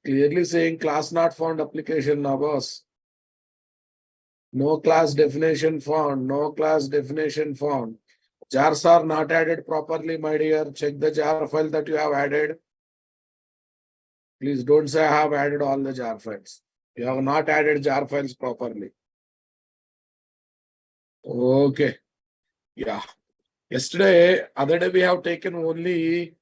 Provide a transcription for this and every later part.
Clearly saying class not found application now, boss. No class definition found. No class definition found. Jars are not added properly, my dear. Check the jar file that you have added. Please don't say I have added all the jar files. You have not added jar files properly. Okay. Yeah. Yesterday, other day we have taken only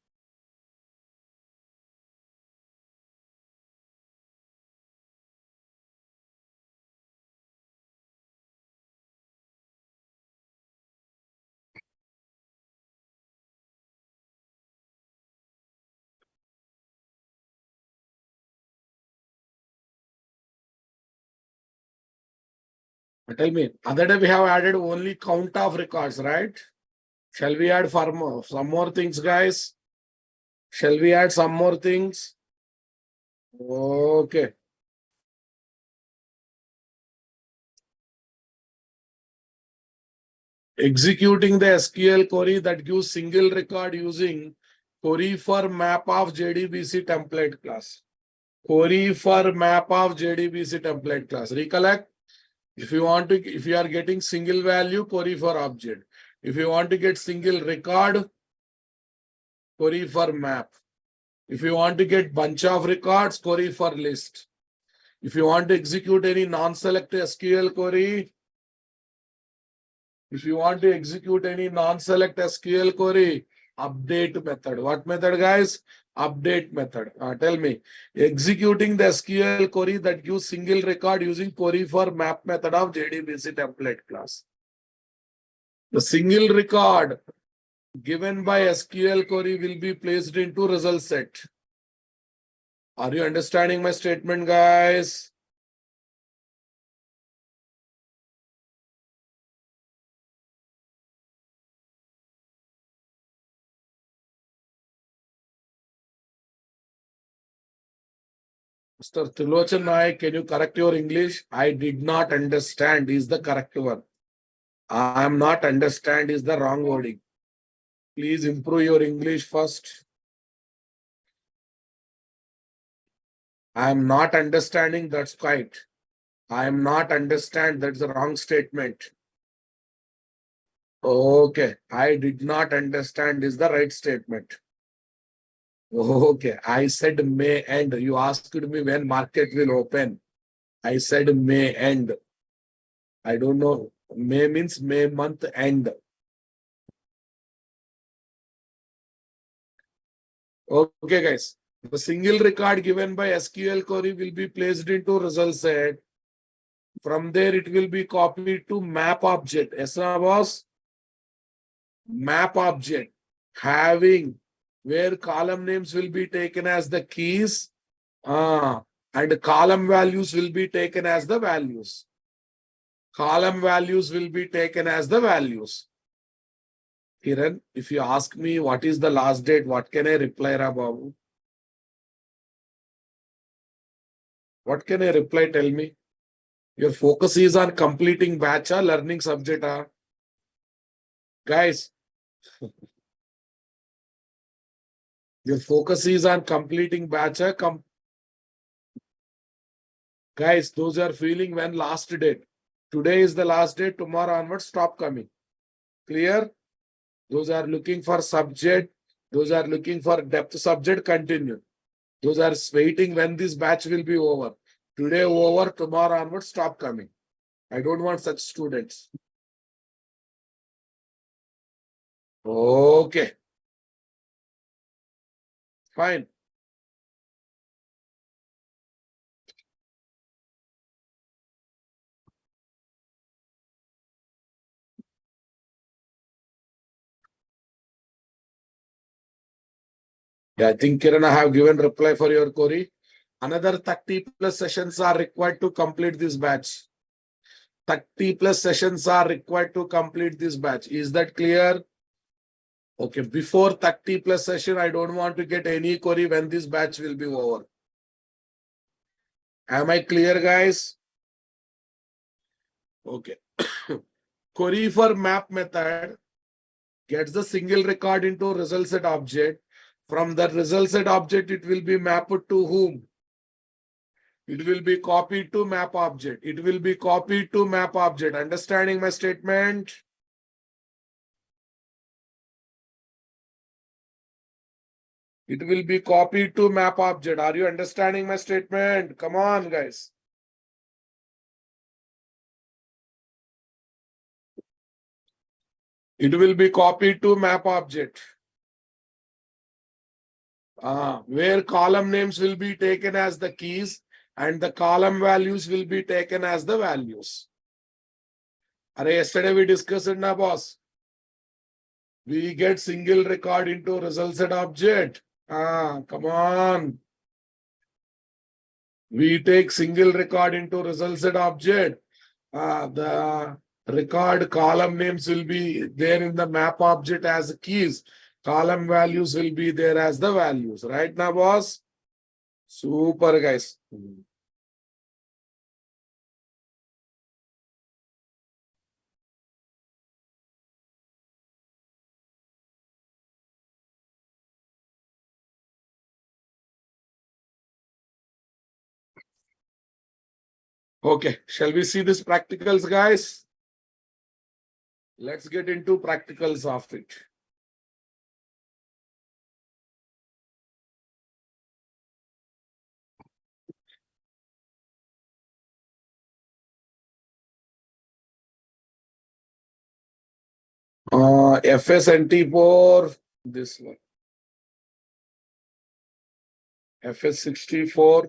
tell me, other day we have added only count of records, right? Shall we add some more things, guys? Shall we add some more things? Okay. Executing the SQL query that gives single record using query for map of JDBC template class. Query for map of JDBC template class. Recollect? If you are getting single value, query for object. If you want to get single record, query for map. If you want to get bunch of records, query for list. If you want to execute any non-select SQL query, update method. What method, guys? Update method. Tell me, executing the SQL query that gives single record using query for map method of JDBC template class. The single record given by SQL query will be placed into result set. Are you understanding my statement, guys? Mr. Tilochan Naik, can you correct your English? I did not understand is the correct one. I am not understand is the wrong wording. Please improve your English first. I am not understanding, that's right. I am not understand, that's the wrong statement. Okay, I did not understand is the right statement. Okay, I said may end. You asked me when market will open. I said may end. I don't know. May means May month end. Okay, guys. The single record given by SQL query will be placed into result set. From there, it will be copied to map object. Yes, boss? Map object having where column names will be taken as the keys and column values will be taken as the values. Column values will be taken as the values. Kiran, if you ask me what is the last date, what can I reply, Babu? What can I reply? Tell me. Your focus is on completing batch or learning subject. Guys, your focus is on completing batch. Guys, those are feeling when last date. Today is the last date. Tomorrow onwards, stop coming. Clear? Those are looking for subject. Those are looking for depth subject. Continue. Those are waiting when this batch will be over. Today over, tomorrow onwards, stop coming. I don't want such students. Okay. Fine. Yeah, I think Kiran, I have given reply for your query. Another 30 plus sessions are required to complete this batch. 30 plus sessions are required to complete this batch. Is that clear? Okay, before 30 plus session, I don't want to get any query when this batch will be over. Am I clear, guys? Okay. Query for map method gets the single record into result set object. From the result set object, it will be mapped to whom? It will be copied to map object. It will be copied to map object. Understanding my statement? It will be copied to map object. Are you understanding my statement? Come on, guys. It will be copied to map object. Where column names will be taken as the keys and the column values will be taken as the values. Yesterday we discussed it, na boss. We get single record into result set object. Come on. We take single record into result set object. The record column names will be there in the map object as keys. Column values will be there as the values. Right now, boss? Super, guys. Okay, shall we see this practicals, guys? Let's get into practicals of it. FSNT4, this one. FS64.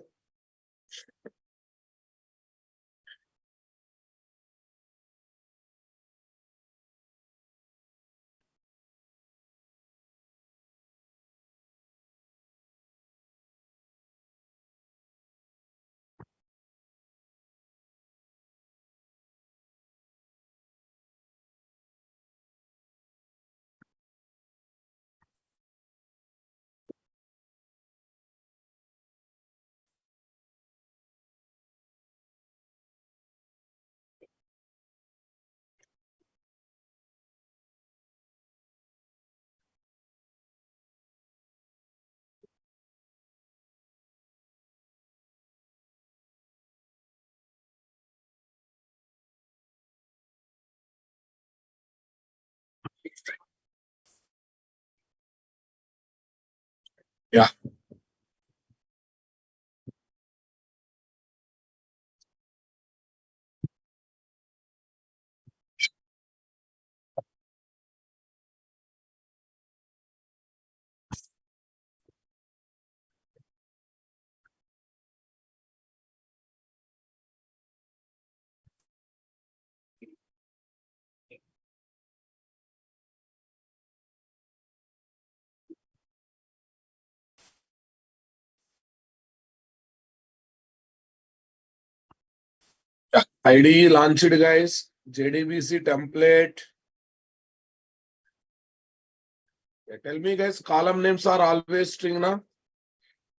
Yeah. ID launched, guys. JDBC template. Tell me, guys, column names are always string, na?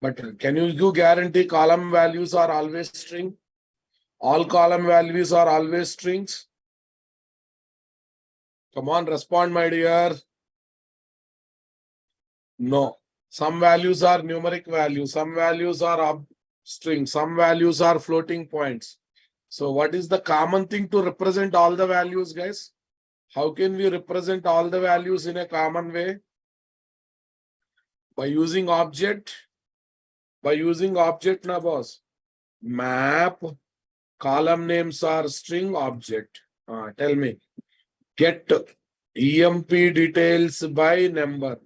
But can you guarantee column values are always string? All column values are always strings? Come on, respond, my dear. No. Some values are numeric values. Some values are string. Some values are floating points. So what is the common thing to represent all the values, guys? How can we represent all the values in a common way? By using object. By using object, na boss. Map. Column names are string object. Tell me. Get EMP details by number.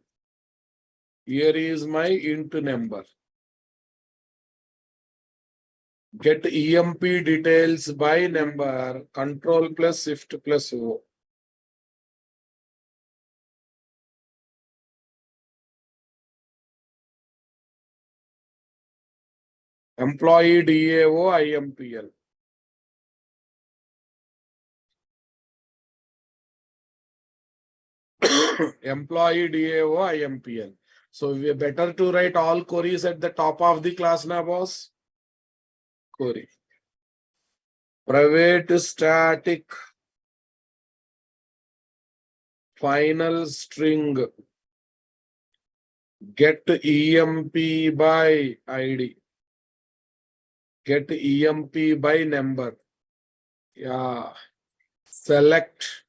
Here is my int number. Get EMP details by number. Control plus shift plus O. Employee DAO IMPL. Employee DAO IMPL. So we are better to write all queries at the top of the class now, boss. Query. Private static final string get EMP by ID. Get EMP by number. Yeah. Select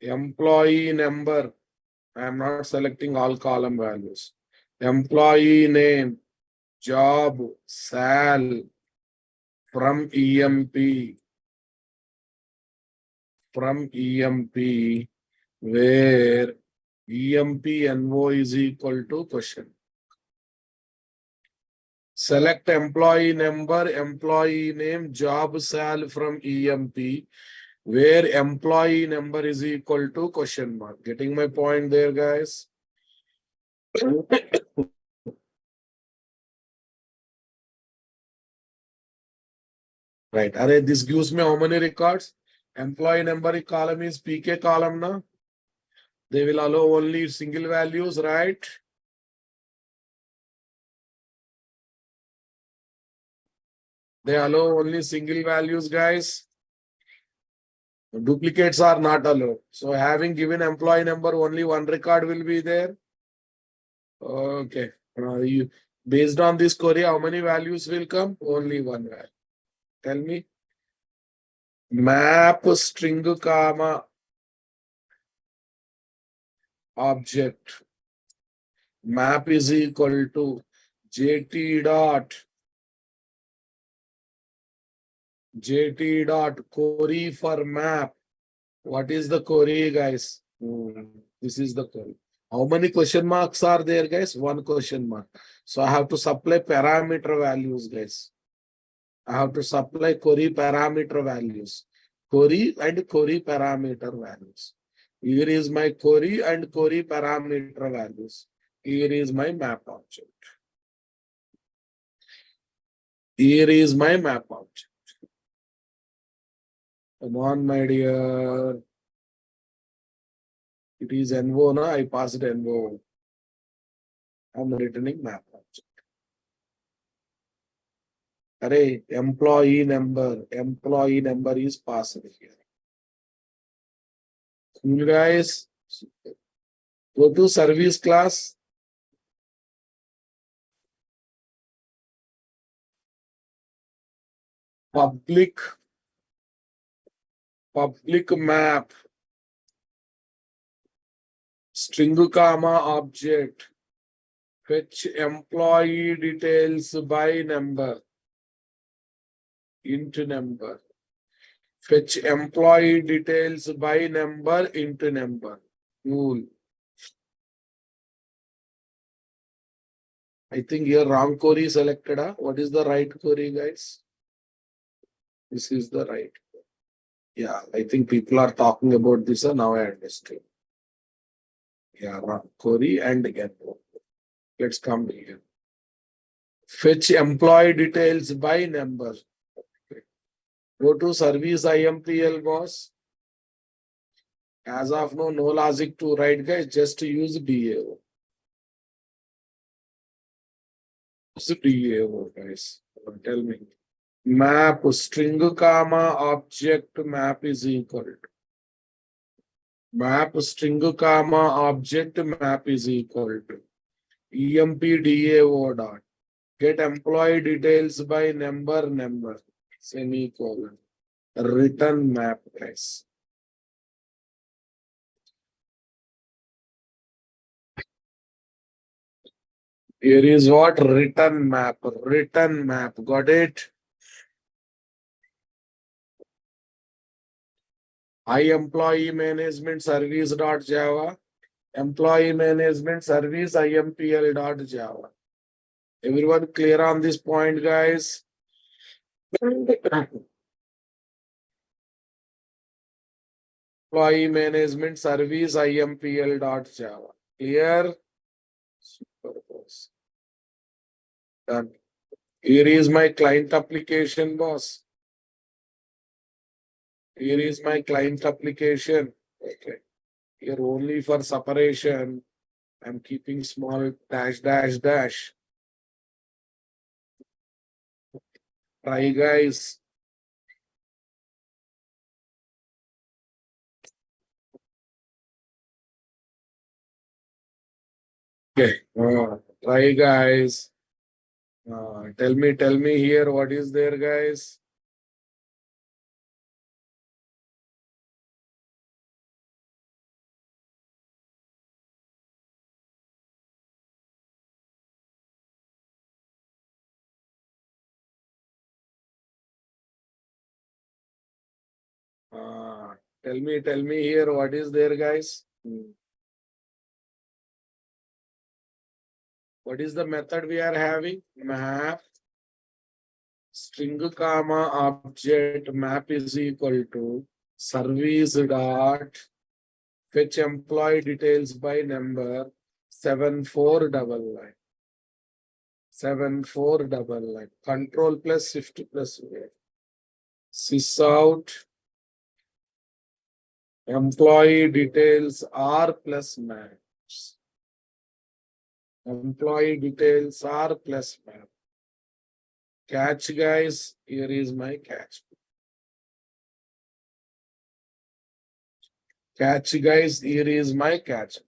employee number. I am not selecting all column values. Employee name, job, sal from EMP. From EMP, where EMP NO is equal to question. Select employee number, employee name, job sal from EMP, where employee number is equal to question mark. Getting my point there, guys? Right. Array, this gives me how many records? Employee number column is PK column now. They will allow only single values, right? They allow only single values, guys. Duplicates are not allowed. So having given employee number, only one record will be there. Okay. Based on this query, how many values will come? Only one value. Tell me. Map string comma object. Map is equal to JT dot query for map. What is the query, guys? This is the query. How many question marks are there, guys? One question mark. So I have to supply parameter values, guys. I have to supply query parameter values. Query and query parameter values. Here is my query and query parameter values. Here is my map object. Here is my map object. Come on, my dear. It is NO, na? I passed NO. I'm returning map object. Array, employee number is passed here. Cool, guys. Go to service class. Public map. String comma object. Fetch employee details by number. Int number. Fetch employee details by number into number. Cool. I think here wrong query selected. What is the right query, guys? This is the right. Yeah, I think people are talking about this. Now I understand. Yeah, wrong query and again. Let's come here. Fetch employee details by number. Go to service IMPL, boss. As of now, no logic to write, guys. Just use DAO. DAO, guys. Tell me. Map string comma object map is equal to. Map string comma object map is equal to. EMP DAO dot. Get employee details by number. Semicolon. Return map, guys. Here is what? Return map. Got it? employee management service dot Java. Employee management service IMPL dot Java. Everyone clear on this point, guys? Employee management service IMPL dot Java. Clear? Superpose. Done. Here is my client application, boss. Here is my client application. Okay. Here only for separation, I'm keeping small dash. Try, guys. Okay. Try, guys. Tell me here what is there, guys. Tell me here what is there, guys. What is the method we are having? Map string comma object map is equal to service dot fetch employee details by number 7499. 7499. Control plus shift plus V. Sys out employee details R plus maps. Employee details R plus map. Catch, guys. Here is my catch. Catch, guys. Here is my catch.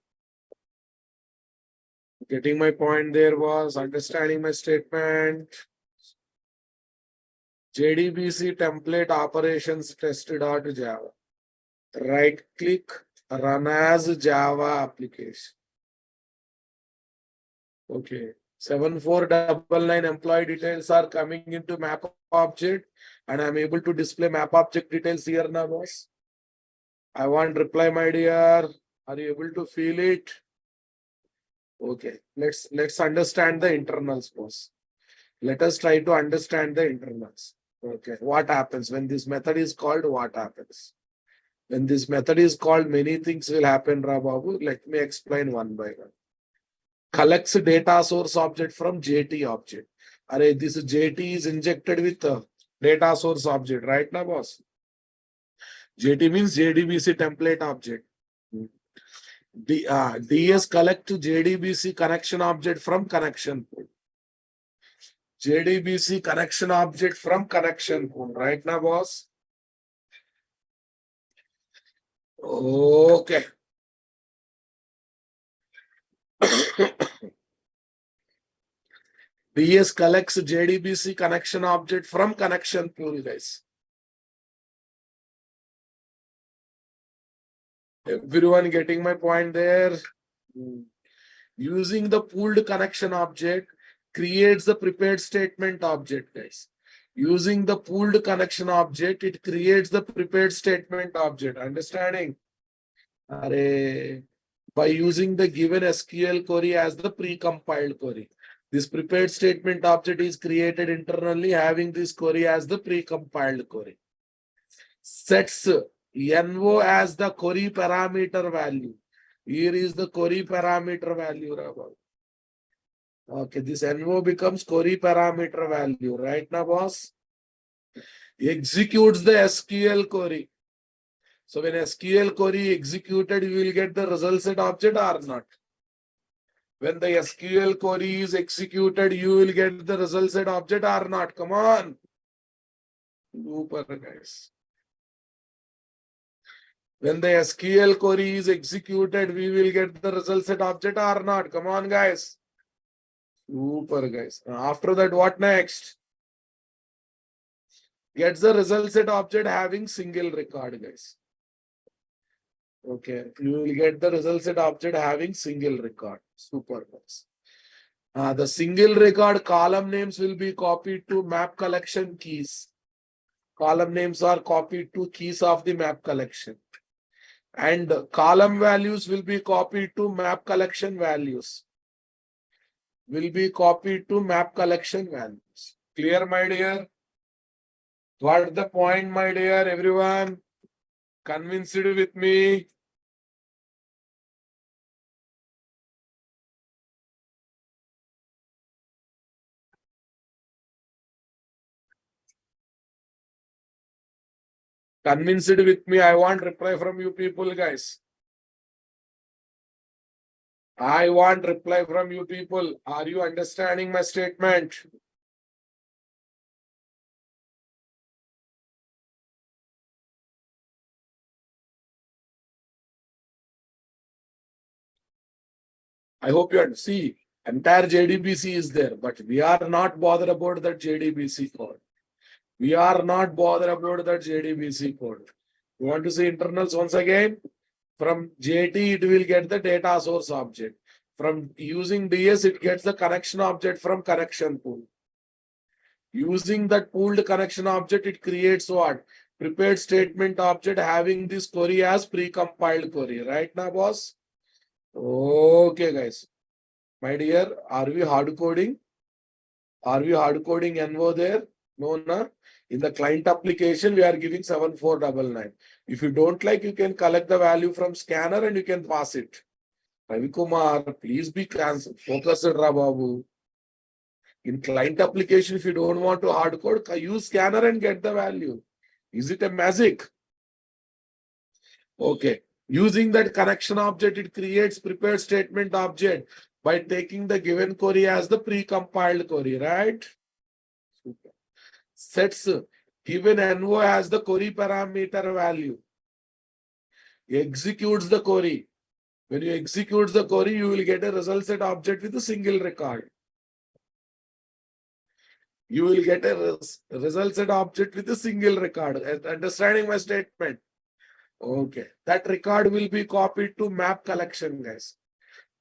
Getting my point there was understanding my statement. JDBC template operations test.java. Right click, run as Java application. Okay. 7499 employee details are coming into map object and I'm able to display map object details here now, boss. I want reply, my dear. Are you able to feel it? Okay. Let's understand the internals, boss. Let us try to understand the internals. Okay. What happens when this method is called? What happens? When this method is called, many things will happen, Rababu. Let me explain one by one. Collects data source object from JT object. This JT is injected with data source object, right now, boss? JT means JDBC template object. DS collect to JDBC connection object from connection pool. JDBC connection object from connection pool, right now, boss? Okay. DS collects JDBC connection object from connection pool, guys. Everyone getting my point there? Using the pooled connection object creates the prepared statement object, guys. Using the pooled connection object, it creates the prepared statement object. Understanding? By using the given SQL query as the pre-compiled query. This prepared statement object is created internally having this query as the pre-compiled query. Sets NO as the query parameter value. Here is the query parameter value. Okay, this NO becomes query parameter value. Right now, boss? Executes the SQL query. So when SQL query executed, you will get the result set object or not. When the SQL query is executed, you will get the result set object or not. Come on. Super, guys. When the SQL query is executed, we will get the result set object or not. Come on, guys. Super, guys. After that, what next? Gets the result set object having single record, guys. Okay, you will get the result set object having single record. Super, guys. The single record column names will be copied to map collection keys. Column names are copied to keys of the map collection. And column values will be copied to map collection values. Will be copied to map collection values. Clear, my dear? What's the point, my dear? Everyone convinced with me? Convinced with me. I want reply from you people, guys. I want reply from you people. Are you understanding my statement? I hope you see. Entire JDBC is there, but we are not bothered about that JDBC code. We are not bothered about that JDBC code. You want to see internals once again? From JT, it will get the data source object. From using DS, it gets the connection object from connection pool. Using that pooled connection object, it creates what? Prepared statement object having this query as pre-compiled query. Right now, boss? Okay, guys. My dear, are we hard coding? Are we hard coding NO there? No, na? In the client application, we are giving 7499. If you don't like, you can collect the value from scanner and you can pass it. Ravi Kumar, please be focused, Rababu. In client application, if you don't want to hard code, use scanner and get the value. Is it a magic? Okay. Using that connection object, it creates prepared statement object by taking the given query as the pre-compiled query, right? Super. Sets given NO as the query parameter value. Executes the query. When you execute the query, you will get a result set object with a single record. You will get a result set object with a single record. Understanding my statement? Okay. That record will be copied to map collection, guys.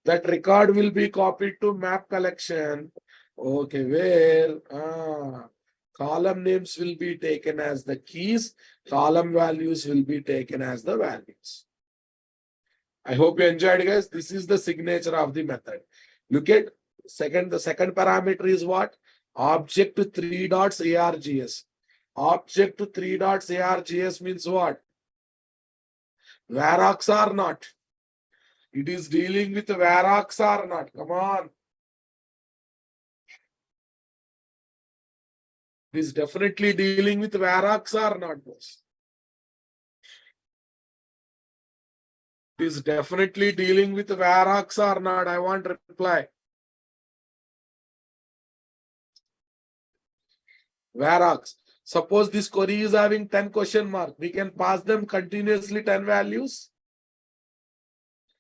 That record will be copied to map collection. Okay, where column names will be taken as the keys, column values will be taken as the values. I hope you enjoyed, guys. This is the signature of the method. Look at the second parameter is what? Object to 3 dots ARGS. Object to 3 dots ARGS means what? Varrox or not? It is dealing with Varrox or not? Come on. It is definitely dealing with Varrox or not, boss? It is definitely dealing with Varrox or not? I want reply. Varrox. Suppose this query is having 10 question mark. We can pass them continuously 10 values.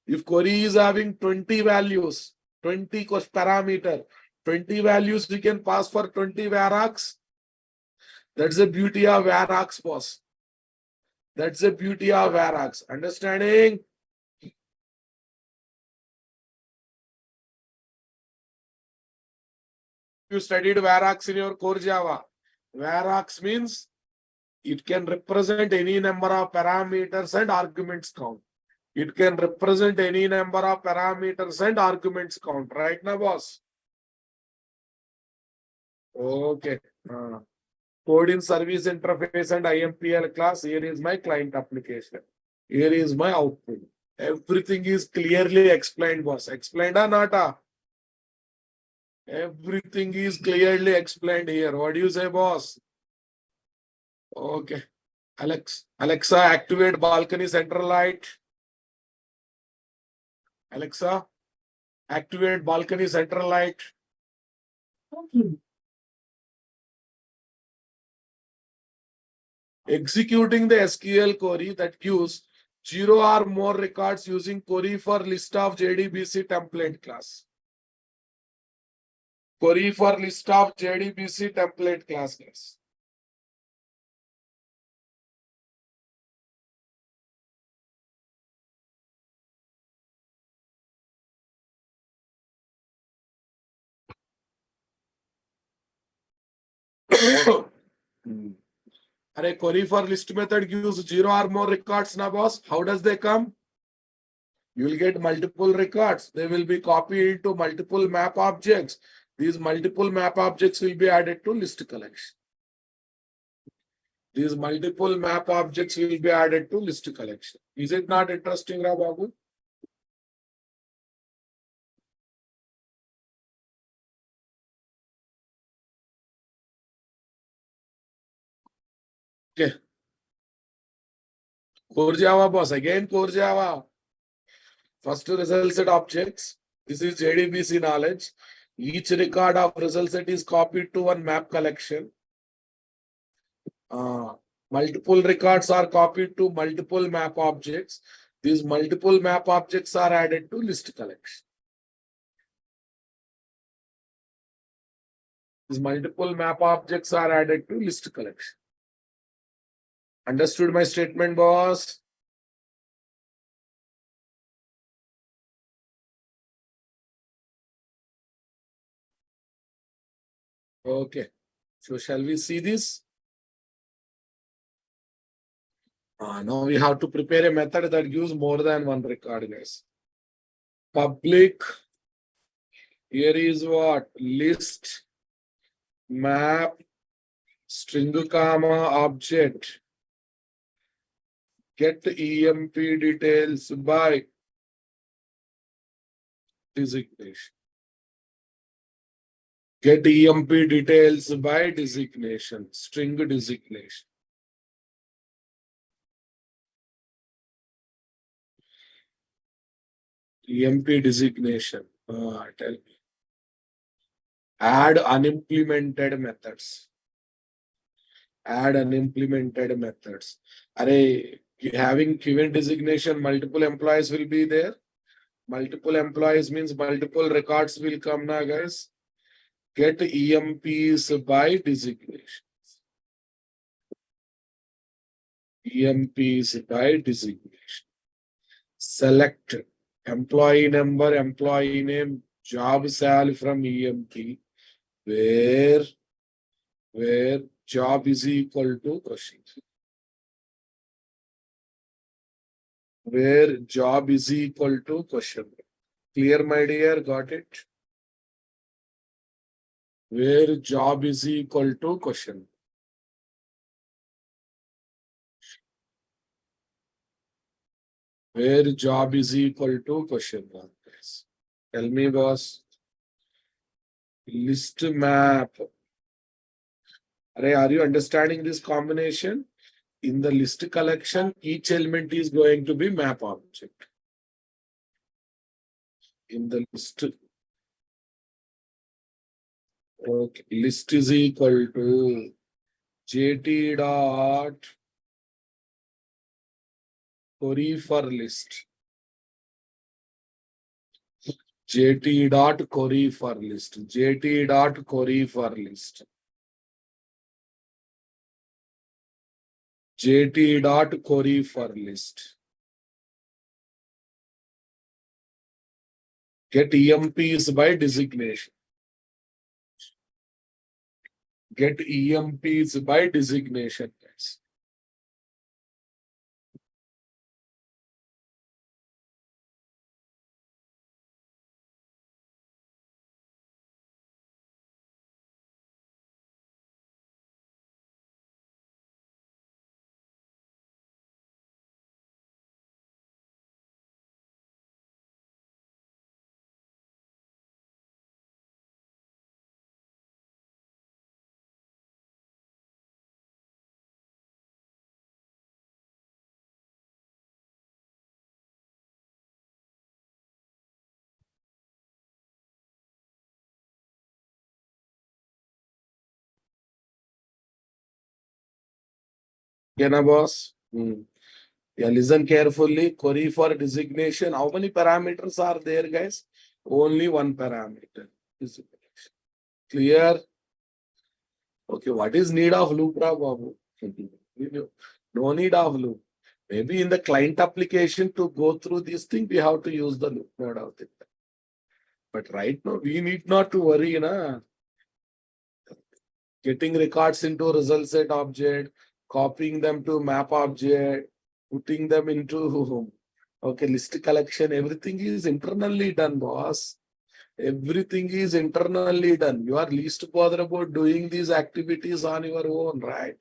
If query is having 20 values, 20 parameter, 20 values, we can pass for 20 Varrox. That's the beauty of Varrox, boss. That's the beauty of Varrox. Understanding? You studied Varrox in your core Java. Varrox means it can represent any number of parameters and arguments count. It can represent any number of parameters and arguments count. Right now, boss? Okay. Code in service interface and IMPL class. Here is my client application. Here is my output. Everything is clearly explained, boss. Explained or not? Everything is clearly explained here. What do you say, boss? Okay. Alexa, activate balcony central light. Alexa, activate balcony central light. Okay. Executing the SQL query that gives 0 or more records using query for list of JDBC template class. Query for list of JDBC template class. Array query for list method gives 0 or more records now, boss. How does they come? You will get multiple records. They will be copied into multiple map objects. These multiple map objects will be added to list collection. These multiple map objects will be added to list collection. Is it not interesting, Babu? Okay. Core Java, boss. Again, Core Java. First result set objects. This is JDBC knowledge. Each record of result set is copied to one map collection. Multiple records are copied to multiple map objects. These multiple map objects are added to list collection. These multiple map objects are added to list collection. Understood my statement, boss? Okay. So shall we see this? Now we have to prepare a method that gives more than one record, guys. Public. Here is what? List, map, string comma, object. Get EMP details by designation. Get EMP details by designation, string designation. EMP designation. Tell me. Add unimplemented methods. Add unimplemented methods. Array, having given designation, multiple employees will be there. Multiple employees means multiple records will come now, guys. Get EMPs by designation. EMPs by designation. Select employee number, employee name, job sal from EMP, where job is equal to question. Where job is equal to question. Clear, my dear? Got it? Where job is equal to question. Where job is equal to question. Tell me, boss. List map. Are you understanding this combination? In the list collection, each element is going to be map object. In the list. Okay, list is equal to JT dot query for list. JT dot query for list. JT dot query for list. JT dot query for list. Get EMPs by designation. Get EMPs by designation. Yeah, boss. Yeah, listen carefully. Query for designation. How many parameters are there, guys? Only one parameter. Designation. Clear? Okay, what is need of loop, Babu? No need of loop. Maybe in the client application to go through this thing, we have to use the loop, no doubt. But right now, we need not to worry, na? Getting records into result set object, copying them to map object, putting them into list collection, everything is internally done, boss. Everything is internally done. You are least bothered about doing these activities on your own, right?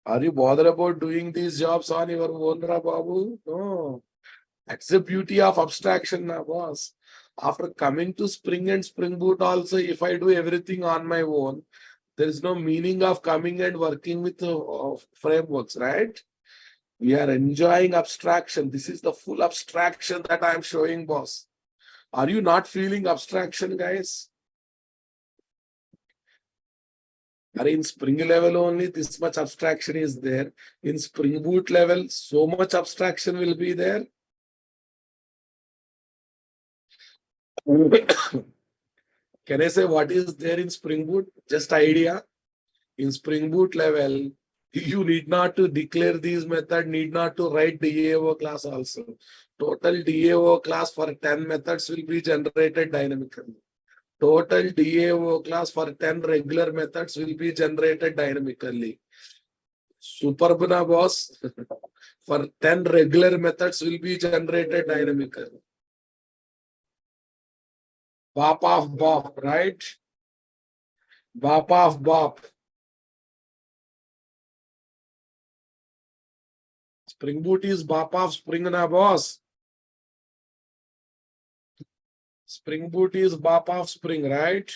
Are you bothered about doing these jobs on your own, Babu? No. That's the beauty of abstraction, boss. After coming to Spring and Spring Boot also, if I do everything on my own, there is no meaning of coming and working with frameworks, right? We are enjoying abstraction. This is the full abstraction that I am showing, boss. Are you not feeling abstraction, guys? In Spring level only, this much abstraction is there. In Spring Boot level, so much abstraction will be there. Can I say what is there in Spring Boot? Just idea. In Spring Boot level, you need not to declare these method, need not to write DAO class also. Total DAO class for 10 methods will be generated dynamically. Total DAO class for 10 regular methods will be generated dynamically. Superb na boss. For 10 regular methods will be generated dynamically. Bop of bop, right? Bop of bop. Spring Boot is bop of spring na boss. Spring Boot is bop of spring, right?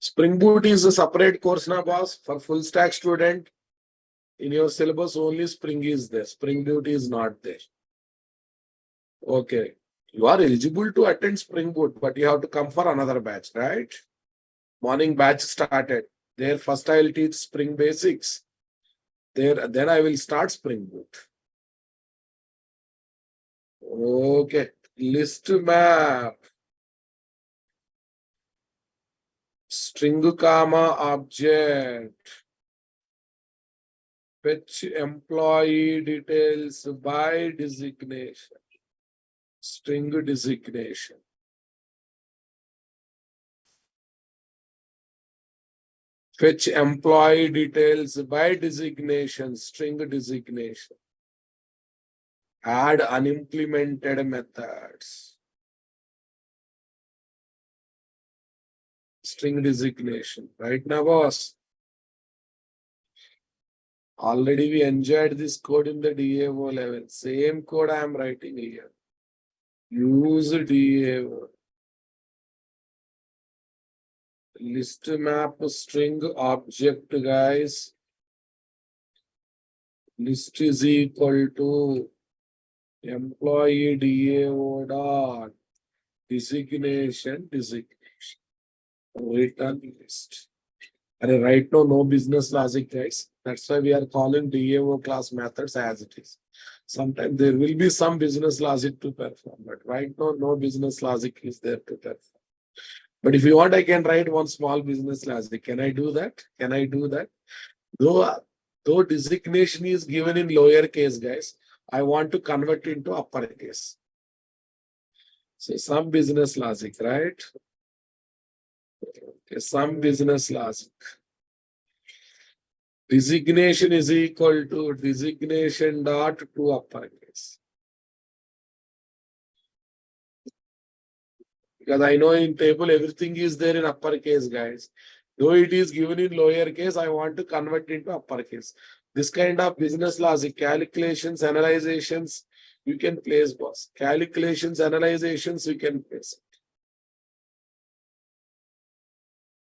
Spring Boot is a separate course na boss for full stack student. In your syllabus only Spring is there. Spring Boot is not there. Okay. You are eligible to attend Spring Boot, but you have to come for another batch, right? Morning batch started. There first I will teach Spring Basics. Then I will start Spring Boot. Okay. List map. String comma object. Fetch employee details by designation. String designation. Fetch employee details by designation, string designation. Add unimplemented methods. String designation. Right now, boss. Already we enjoyed this code in the DAO level. Same code I am writing here. Use DAO. List map string object, guys. List is equal to employee DAO dot designation. Return list. And right now, no business logic, guys. That's why we are calling DAO class methods as it is. Sometimes there will be some business logic to perform, but right now, no business logic is there to perform. But if you want, I can write one small business logic. Can I do that? Can I do that? Though designation is given in lower case, guys, I want to convert into uppercase. So some business logic, right? Okay, some business logic. Designation is equal to designation dot to uppercase. Because I know in table everything is there in uppercase, guys. Though it is given in lower case, I want to convert into uppercase. This kind of business logic, calculations, analyzations, you can place, boss. Calculations, analyzations, you can place.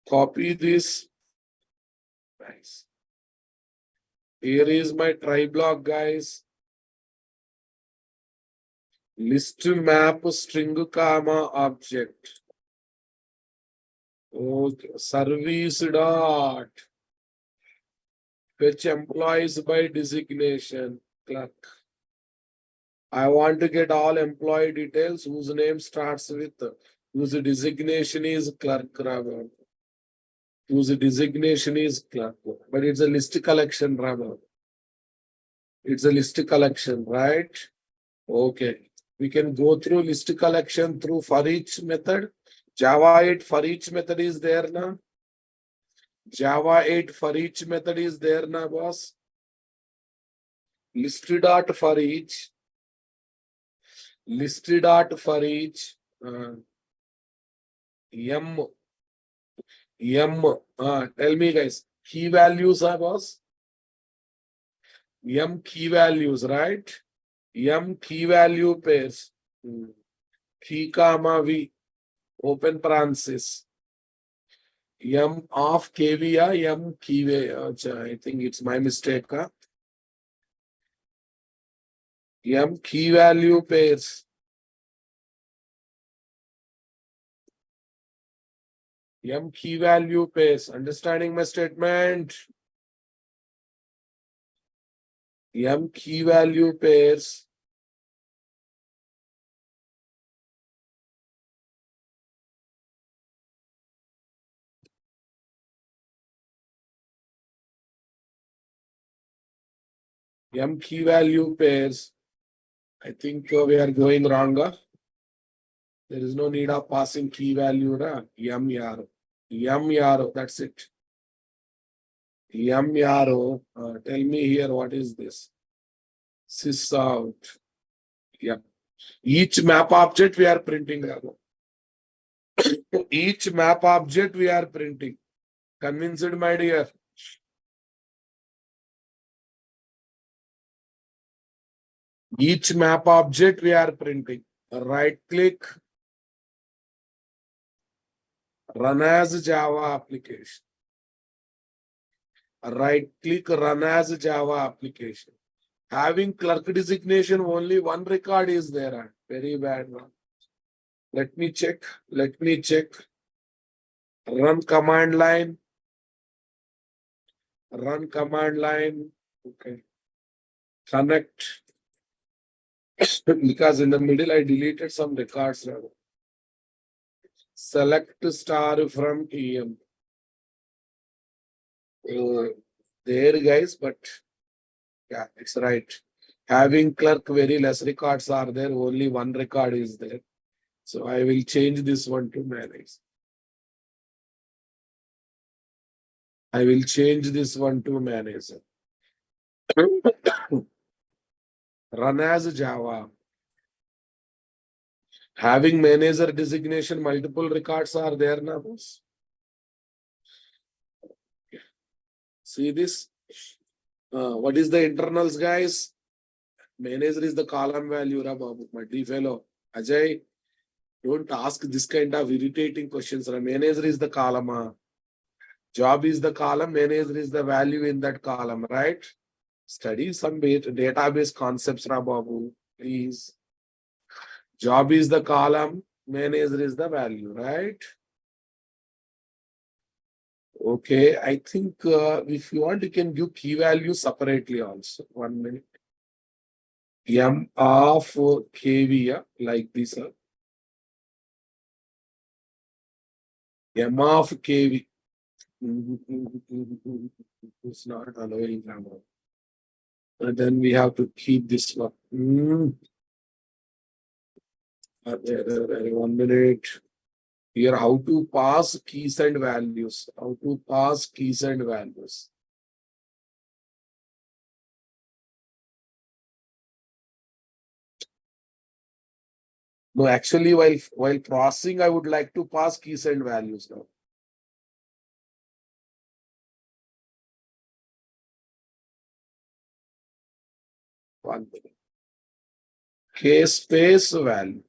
Copy this. Nice. Here is my try block, guys. List map string comma object. Okay. Service dot fetch employees by designation clerk. I want to get all employee details whose name starts with whose designation is clerk. Whose designation is clerk. But it's a list collection, rather. It's a list collection, right? Okay. We can go through list collection through for each method. Java 8 for each method is there now. Java 8 for each method is there now, boss. List dot for each. List dot for each. Tell me, guys. Key values are, boss. Key values, right? Key value pairs. Key comma V. Open parenthesis. Of KV, key. I think it's my mistake. Key value pairs. Key value pairs. Understanding my statement? M key value pairs M key value pairs. I think we are going wrong. There is no need of passing key value. M yarrow. M yarrow. That's it. M yarrow. Tell me here what is this? Sys out. Yeah. Each map object we are printing. Each map object we are printing. Convinced, my dear? Each map object we are printing. Right click, run as Java application. Right click, run as Java application. Having clerk designation, only one record is there. Very bad one. Let me check. Let me check. Run command line. Run command line. Okay. Connect. Because in the middle I deleted some records. Select star from TM. There, guys, but yeah, it's right. Having clerk, very less records are there. Only one record is there. So I will change this one to manage. I will change this one to manager. Run as Java. Having manager designation, multiple records are there now. See this? What is the internals, guys? Manager is the column value, Babu, my dear fellow. Ajay, don't ask this kind of irritating questions. Manager is the column. Job is the column, manager is the value in that column, right? Study some database concepts, Babu, please. Job is the column, manager is the value, right? Okay, I think if you want, you can give key value separately also. 1 minute. M of KV, like this. M of KV. It's not allowing grammar. And then we have to keep this one. 1 minute. Here, how to pass keys and values. How to pass keys and values. No, actually, while processing, I would like to pass keys and values now. One minute. K space value.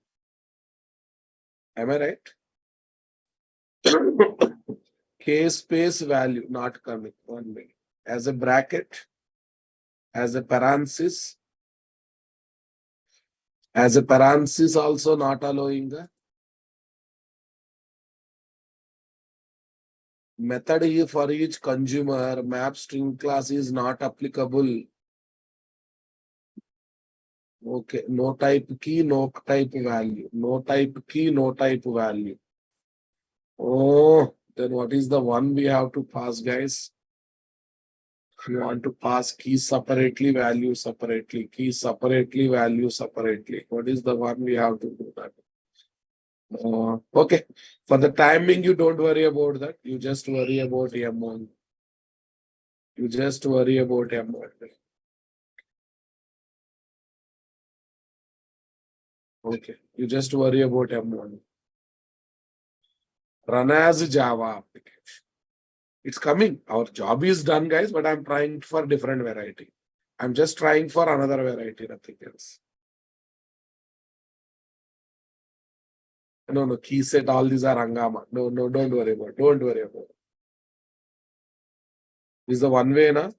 Am I right? K space value not coming. 1 minute. As a bracket, as a parenthesis also not allowing. Method here for each consumer map string class is not applicable. Okay, no type key, no type value. No type key, no type value. Oh, then what is the one we have to pass, guys? If you want to pass key separately, value separately, key separately, value separately. What is the one we have to do that? Okay, for the timing, you don't worry about that. You just worry about M1. You just worry about M1. Okay, you just worry about M1. Run as Java application. It's coming. Our job is done, guys, but I'm trying for different variety. I'm just trying for another variety, nothing else. No, key set, all these are Hangama. No, don't worry about it. Don't worry about it. This is the one way, na?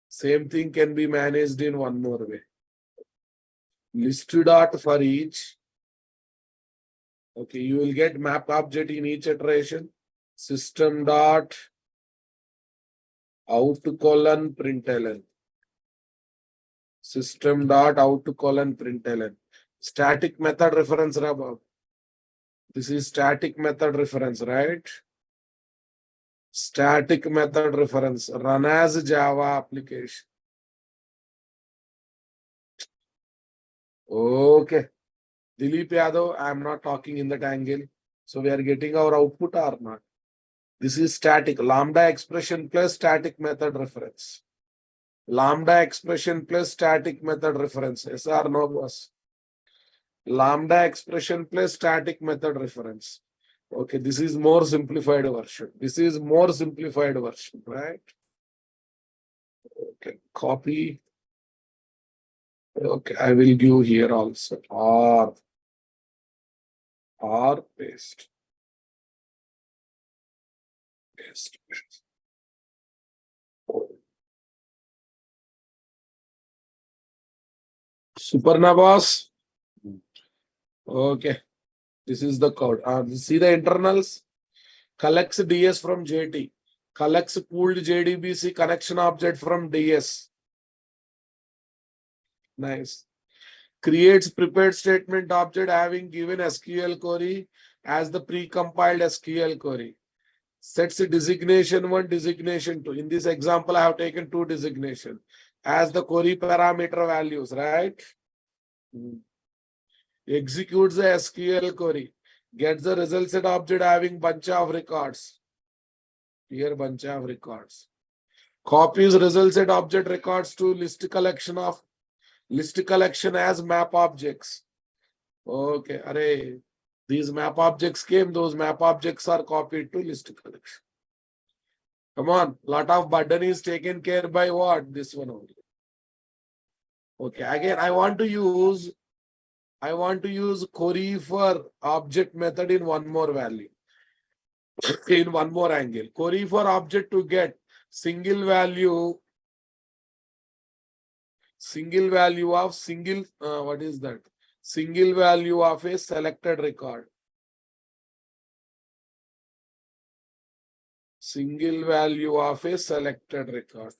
Same thing can be managed in one more way. List dot for each. Okay, you will get map object in each iteration. System dot out : println. System dot out colon println. Static method reference, Rabab. This is static method reference, right? Static method reference. Run as Java application. Okay. Dilip Yadav, I am not talking in that angle. So we are getting our output or not? This is static. Lambda expression plus static method reference. Lambda expression plus static method reference. Yes or no, boss? Lambda expression plus static method reference. Okay, this is more simplified version. This is more simplified version, right? Okay, copy. Okay, I will give here also. Or paste. Paste. Superna boss. Okay, this is the code. See the internals? Collects DS from JT. Collects pooled JDBC connection object from DS. Nice. Creates prepared statement object having given SQL query as the precompiled SQL query. Sets designation 1, designation 2. In this example, I have taken 2 designation as the query parameter values, right? Executes the SQL query. Gets the result set object having bunch of records. Here, bunch of records. Copies result set object records to list collection as map objects. Okay, array. These map objects came, those map objects are copied to list collection. Come on, lot of burden is taken care by what? This one only. Okay, again, I want to use query for object method in one more value. In one more angle. Query for object to get single value of what is that? Single value of a selected record. Single value of a selected record.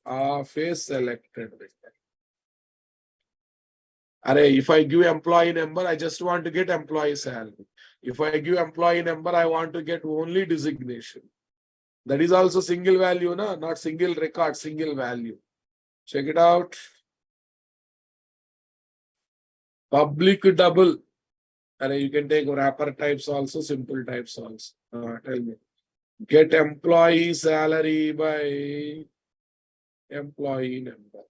Array, if I give employee number, I just want to get employee salary. If I give employee number, I want to get only designation. That is also single value, na? Not single record, single value. Check it out. Public double. Array, you can take wrapper types also, simple types also. Tell me. Get employee salary by employee number.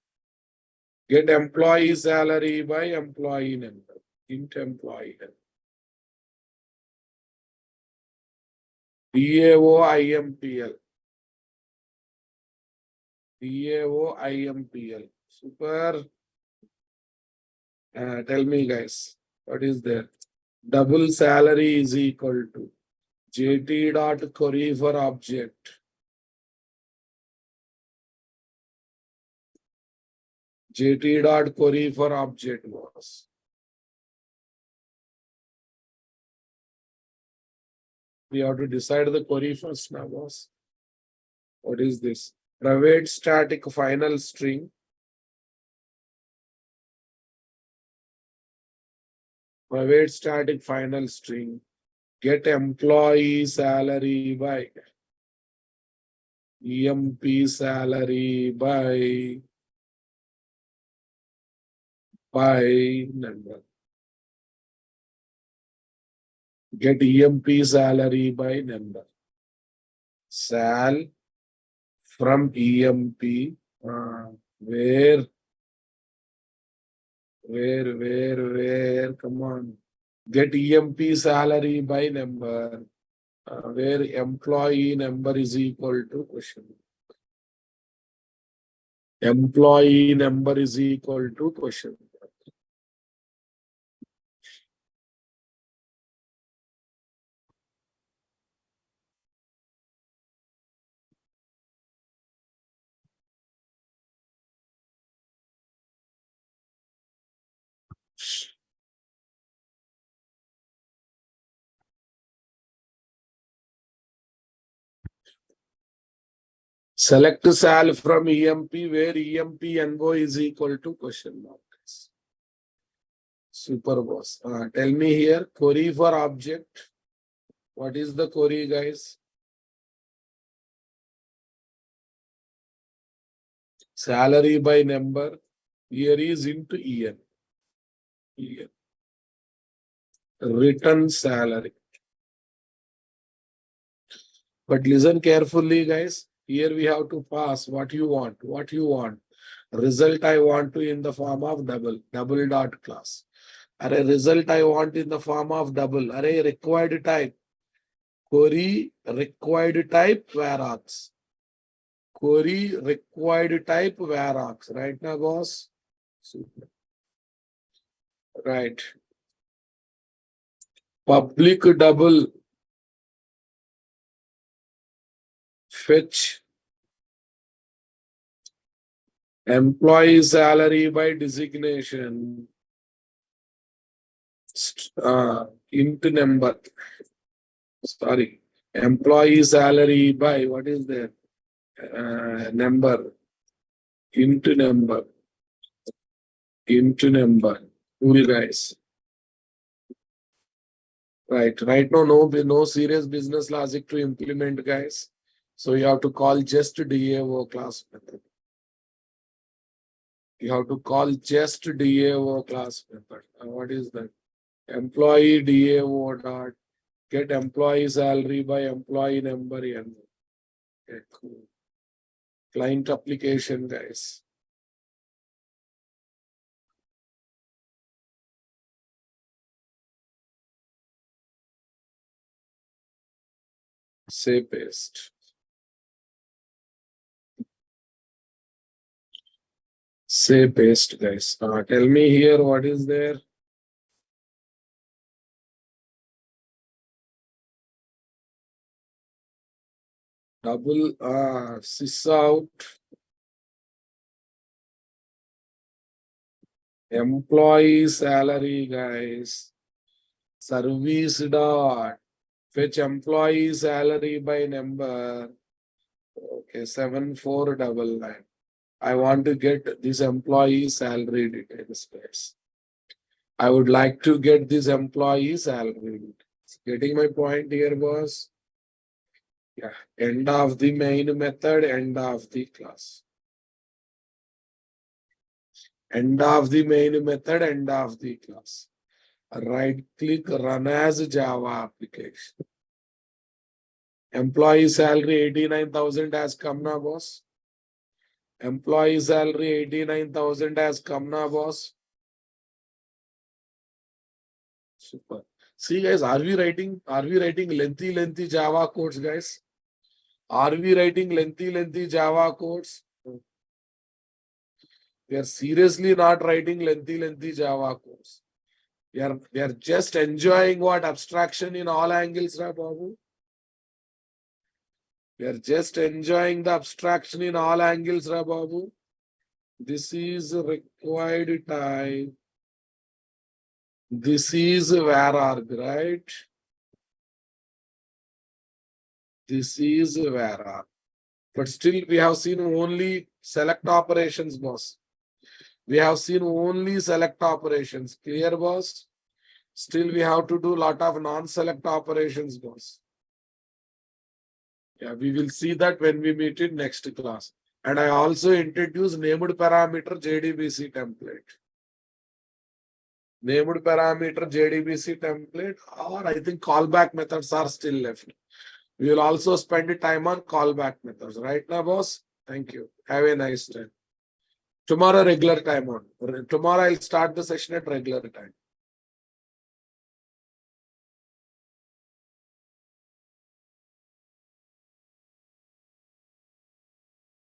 Get employee salary by employee number. Int employee number. DAO IMPL. DAO IMPL. Super. Tell me, guys, what is there? Double salary is equal to JT dot query for object. JT dot query for object was. We have to decide the query first now, boss. What is this? Private static final string. Private static final string. Get employee salary by EMP salary by number. Get EMP salary by number. Sal from EMP. Where? Come on. Get EMP salary by number. Where employee number is equal to question. Employee number is equal to question. Select sal from EMP where EMP NO is equal to question mark. Super boss. Tell me here, query for object. What is the query, guys? Salary by number. Here is into EN. EN. Written salary. But listen carefully, guys. Here we have to pass what you want. What you want. Result I want to in the form of double dot class. Array result I want in the form of double. Array required type. Query required type varargs. Query required type varargs. Right now, boss? Super. Right. Public double. Fetch employee salary by designation. Int number. Sorry. Employee salary by what is that? Number. Int number. Int number. Cool, guys. Right now, no serious business logic to implement, guys. So you have to call just DAO class method. You have to call just DAO class method. What is that? Employee DAO dot get employee salary by employee number n. Okay, cool. Client application, guys. Say paste. Say paste, guys. Tell me here what is there. Double sys out. Employee salary, guys. Service dot fetch employee salary by number. Okay, 7499. I want to get this employee salary details, guys. I would like to get this employee salary details. Getting my point here, boss? Yeah. End of the main method, end of the class. End of the main method, end of the class. Right click, run as Java application. Employee salary 89,000 has come now, boss. Employee salary 89,000 has come now, boss. Super. See, guys, are we writing lengthy Java codes, guys? Are we writing lengthy Java codes? We are seriously not writing lengthy Java codes. We are just enjoying what abstraction in all angles, right, Babu? We are just enjoying the abstraction in all angles, right, Babu? This is required type. This is vararg, right? This is vararg. But still we have seen only select operations, boss. We have seen only select operations. Clear, boss? Still we have to do a lot of non-select operations, boss. Yeah, we will see that when we meet in next class. And I also introduce named parameter JDBC template. Named parameter JDBC template, or I think callback methods are still left. We will also spend time on callback methods. Right now, boss? Thank you. Have a nice time. Tomorrow, regular time on. Tomorrow, I'll start the session at regular time.